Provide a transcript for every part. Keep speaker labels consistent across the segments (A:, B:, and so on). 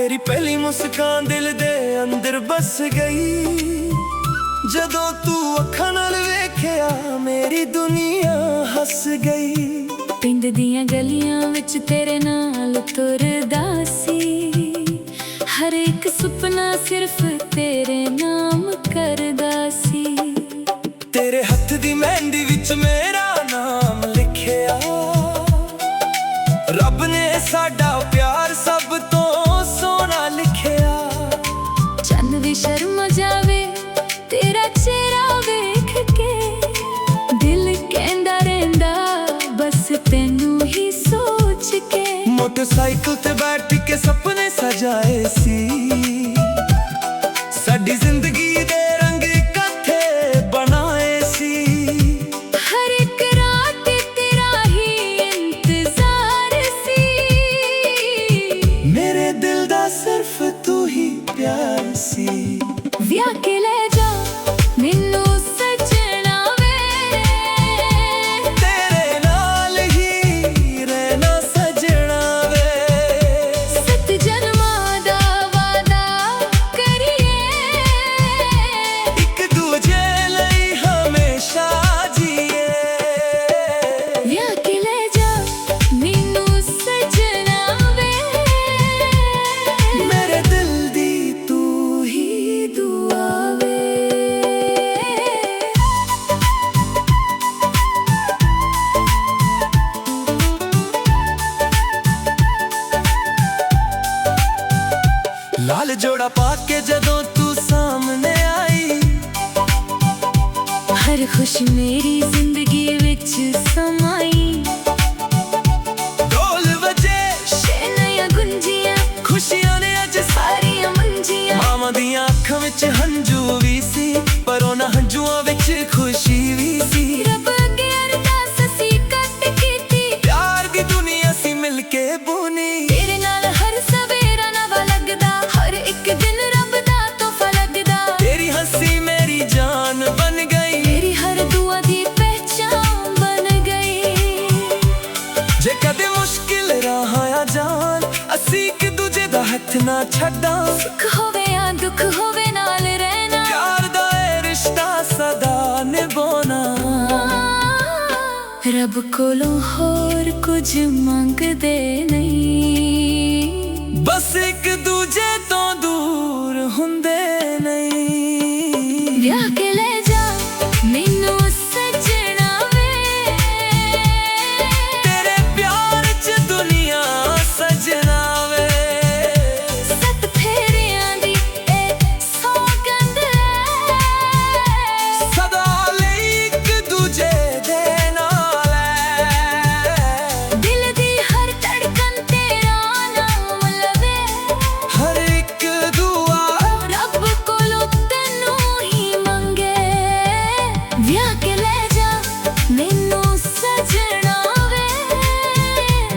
A: तेरी पहली मुस्कान दिल दे अंदर बस गई। जदों तू अखां नाल वेखिया मेरी दुनिया हस गई।
B: पिंड दियां गलियां विच तेरे नाल तुरदा सी, हर एक सुपना सिर्फ तेरे नाम करदा सी।
A: तेरे हथ दी मेहंदी विच मेरा नाम लिखिया, रब ने साडा प्यार सब तो सोना लिखिया।
B: चंद भी शर्मा जावे तेरा चेहरा वेख के, दिल कहंदा रहिंदा बस तैनू ही सोच के।
A: मोटरसाइकिल ते बैठ के सपने सजाए सी, साडी जिंदगी दे रंग इकट्ठे बनाए सी।
B: हर एक रात तेरा ही इंतजार सी,
A: मेरे दिल दा सिर्फ तू ही प्यार सी।
B: विआह के ले जा मैनू सजना वे,
A: तेरे नाल ही रहना सजना वे।
B: सत जन्मां दा वादा करिए,
A: एक दूजे लई हमेशा जिए।
B: विआह के ले जा मैनू सजना वे,
A: मेरे दिल दी तू ही दुआ वे। लाल जोड़ा पाके जदों तू सामने आई,
B: हर खुशी मेरी जिंदगी विच समाई।
A: ढोल बजे
B: शहनाइयां गुंजियां
A: खुशियां ने अज
B: सारियां मंजियां।
A: मावां दियां अखां विच हंझू भी सी, पर उन्हां हंझूआं विच खुशी भी सी।
B: रब अगे अरदास सी कट कीती,
A: प्यार दी दुनिया सी मिलके बुनी।
B: तेरे नाल हर सवेरा नवा लगदा, हर एक दिन रब दा तोहफा लगदा।
A: तेरी हंसी मेरी जान बन गई,
B: तेरी हर दुआ दी पहचान बन गई।
A: जे कदे मुश्किल राह आ जान असी एक दूजे दा हथ ना छड्डां।
B: सुख होवे या दुख होवे नाल रहना,
A: प्यार दा ए रिश्ता सदा निभाना।
B: रब कोलों होर कुछ मंगदे नहीं,
A: बस एक दूजे तो दूर हुंदे नहीं।
B: विआह के ले जा मैनू सजना वे,
A: तेरे प्यार च दुनिया सजना वे।
B: सत फेरियां दी ए सौगंध है,
A: सदा लई एक दूजे दे नाल ऐ।
B: दिल दी हर धड़कन तेरा नाम लवे।
A: हर एक दुआ
B: रब कोलों तैनू ही मंगे, विआह के ले जा मैनू सजना वे।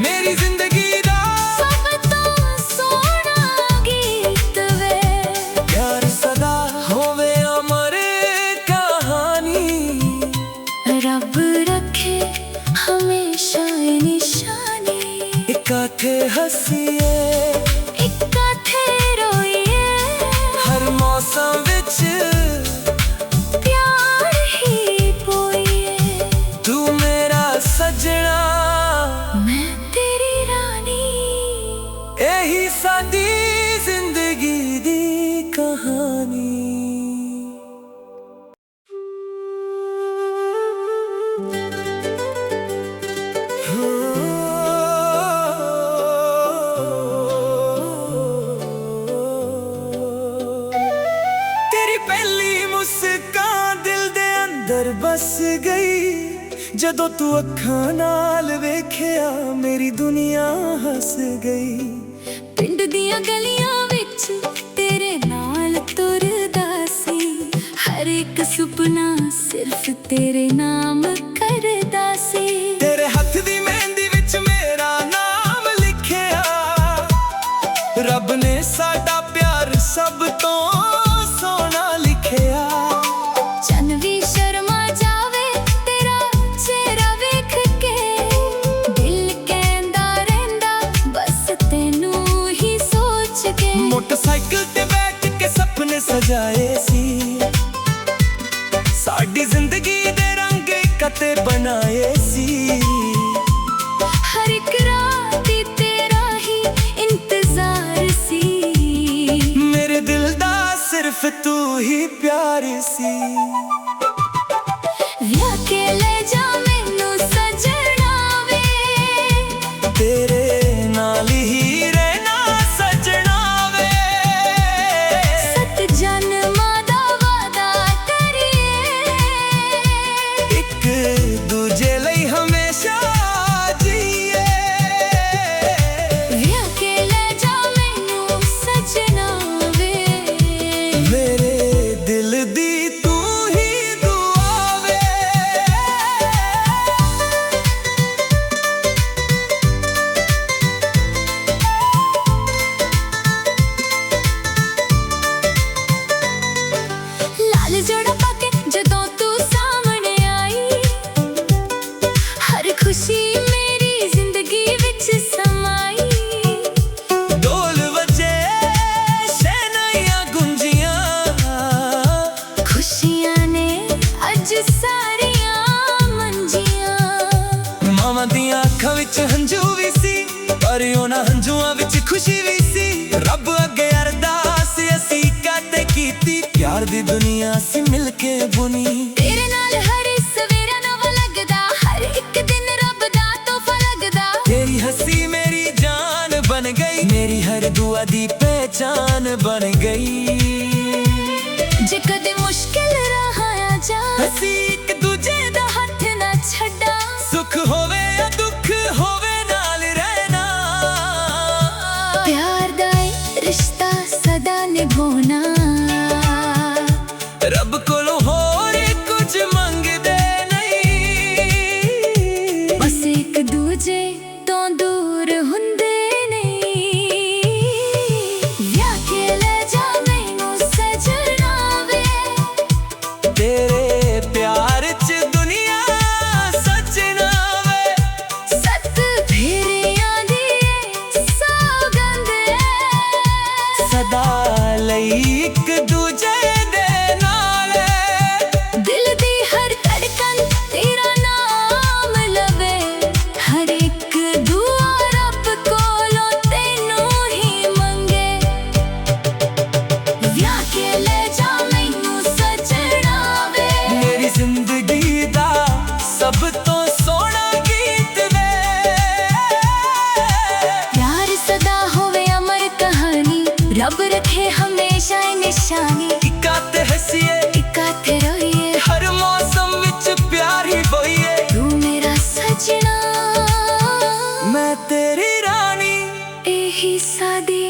A: मेरी जिंदगी दा
B: सब तो सोना गीत वे,
A: प्यार सदा होवे अमर कहानी।
B: रब रखे हमेशा ये निशानी।
A: इकट्ठे हसीए
B: इकट्ठे रोइए,
A: हर मौसम विच
B: प्यार ही पोइए।
A: तू मेरा सजना,
B: मैं तेरी रानी,
A: यही साडी जिंदगी दी कहानी। तेरी पहली मुस्कान दिल दे अंदर बस गई। जदों तू अखां नाल वेखिया मेरी दुनिया हस गई।
B: पिंड दियां गलियां विच तेरे नाल तुरदा सी, हर एक सुपना सिर्फ तेरे नाम करदा सी।
A: तेरे हथ दी मेहंदी विच मेरा नाम लिखिया, रब ने साडा प्यार सब तो सोना लिखिया।
B: चन भी शर्मा जावे तेरा चेहरा वेख के, दिल कहंदा रहिंदा बस तैनू ही सोच के।
A: ਜਾਏ ਸੀ। ਸਾਡੀ ਜ਼ਿੰਦਗੀ ਦੇ ਰੰਗ ਇਕੱਠੇ ਬਣਾਏ ਸੀ।
B: ਹਰ ਇੱਕ ਰਾਤ ਦੀ ਤੇਰਾ ਹੀ ਇੰਤਜ਼ਾਰ ਸੀ।
A: ਮੇਰੇ ਦਿਲ ਦਾ ਸਿਰਫ ਤੂੰ ਹੀ ਪਿਆਰ ਸੀ।
B: ਵਿਆਹ ਕੇ ਲੈ ਜਾ ਮੈਨੂੰ ਸਜਣਾ ਵੇ,
A: ਤੇਰੇ ਨਾਲ ਹੀ ਰਹਿਣਾ ਸਜਣਾ ਵੇ।
B: 7 ਜਨਮਾਂ ਦਾ ਵਾਅਦਾ ਕਰੀਏ,
A: ਇੱਕ ਦੂਜੇ ਲਈ ਹਮੇਸ਼ਾ ਜੀਏ।
B: ਵਿਆਹ ਕੇ ਲੈ ਜਾ ਮੈਨੂੰ ਸਜਣਾ ਵੇ,
A: ਮੇਰੇ ਦਿਲ ਦੀ ਤੂੰ ਹੀ ਦੁਆ ਵੇ।
B: ਲਾਲ ਜੋੜਾ ਪਾ ਕੇ ਜਦੋਂ ਤੂੰ ਸਾਹਮਣੇ ਆਈ, ਹਰ ਖੁਸ਼ੀ ਮੇਰੀ ਜ਼ਿੰਦਗੀ ਵਿੱਚ ਸਮਾਈ।
A: ਢੋਲ ਵੱਜੇ ਸ਼ਹਿਨਾਈਆਂ ਗੁੰਜੀਆਂ,
B: ਖੁਸ਼ੀਆਂ ਨੇ ਅੱਜ ਸਾਰੀਆਂ ਮੰਜੀਆਂ।
A: ਮਾਵਾਂ ਦੀਆਂ ਅੱਖਾਂ ਵਿੱਚ ਹੰਝੂ ਵੀ ਸੀ, ਪਰ ਉਹਨਾਂ ਹੰਝੂਆਂ ਵਿੱਚ ਖੁਸ਼ੀ ਵੀ ਸੀ। ਰੱਬ ਅੱਗੇ ਅਰਦਾਸ ਅਸੀਂ ਕਦੇ ਕੀਤੀ, ਪਿਆਰ ਦੀ ਦੁਨੀਆ ਅਸੀਂ ਮਿਲ ਕੇ ਬੁਣੀ।
B: ਤੇਰੇ ਨਾਲ ਹਰ ਸਵੇਰਾ ਨਵਾਂ ਲੱਗਦਾ, ਹਰ ਇੱਕ ਦਿਨ ਰੱਬ ਦਾ ਤੋਹਫਾ ਲੱਗਦਾ।
A: ਤੇਰੀ ਹੱਸੀ ਮੇਰੀ ਜਾਨ ਬਣ ਗਈ, ਮੇਰੀ ਹਰ ਦੁਆ ਦੀ ਪਹਿਚਾਨ ਬਣ ਗਈ।
B: ਜੇ ਕਦੇ ਮੁਸ਼ਕਿਲ ਰਾਹ ਆ ਜਾ,
A: ਅਸੀਂ ਇੱਕ ਦੂਜੇ ਦਾ
B: ਹੱਥ ਨਾ ਛੱਡਾਂ।
A: ਸੁੱਖ ਹੋਵੇ ਜਾਂ ਦੁੱਖ ਹੋਵੇ ਨਾਲ ਰਹਿਣਾ।
B: ਪਿਆਰ ਦਾ ਏ ਰਿਸ਼ਤਾ ਸਦਾ ਨਿਭਾਉਣਾ।
A: ਰੱਬ ਕੋਲੋਂ ਹੋਰ ਕੁਝ ਮੰਗਦੇ ਨਹੀਂ,
B: ਬਸ ਇੱਕ ਦੂਜੇ ਤੋਂ ਦੂਰ ਹੁੰਦੇ ਨਹੀਂ। ਵਿਆਹ ਕੇ ਲੈ ਜਾ ਮੈਨੂੰ ਸਜਣਾ ਵੇ,
A: ਤੇਰੇ ਪਿਆਰ 'ਚ ਦੁਨੀਆ ਸੱਜਣਾ ਵੇ।
B: 7 ਫੇਰਿਆਂ ਦੀ ਏ ਸੌਗੰਧ ਏ,
A: ਸਦਾ ਲਈ ਇੱਕ ਦੂਜੇ ਦੇ ਨਾਲ।
B: ਦਿਲ ਦੀ ਹਰ ਧੜਕਨ ਤੇਰਾ ਨਾਮ ਲਵੇ। ਹਰ ਇੱਕ ਦੁਆ ਰੱਬ ਕੋਲੋਂ ਤੈਨੂੰ ਹੀ ਮੰਗੇ। ਵਿਆਹ ਕੇ ਲੈ ਜਾ ਮੈਨੂੰ ਸਜਣਾ ਵੇ,
A: ਮੇਰੀ ਜ਼ਿੰਦਗੀ ਦਾ ਸਭ ਤੋਂ ਸੋਹਣਾ ਗੀਤ ਵੇ।
B: ਪਿਆਰ ਸਦਾ ਹੋਵੇ ਅਮਰ ਕਹਾਣੀ, ਰੱਬ ਰੱਖੇ ਹਮੇਸ਼ਾ ਇਹ ਨਿਸ਼ਾਨੀ।
A: ਇਕੱਠੇ ਹੱਸੀਏ,
B: ਇਕੱਠੇ ਰਹੀਏ,
A: ਹਰ ਮੌਸਮ ਵਿੱਚ ਪਿਆਰ ਹੀ ਬੋਈਏ।
B: ਤੂੰ ਮੇਰਾ ਸਜਣਾ,
A: ਮੈਂ ਤੇਰੀ ਰਾਣੀ,
B: ਇਹੀ ਸਾਦੀ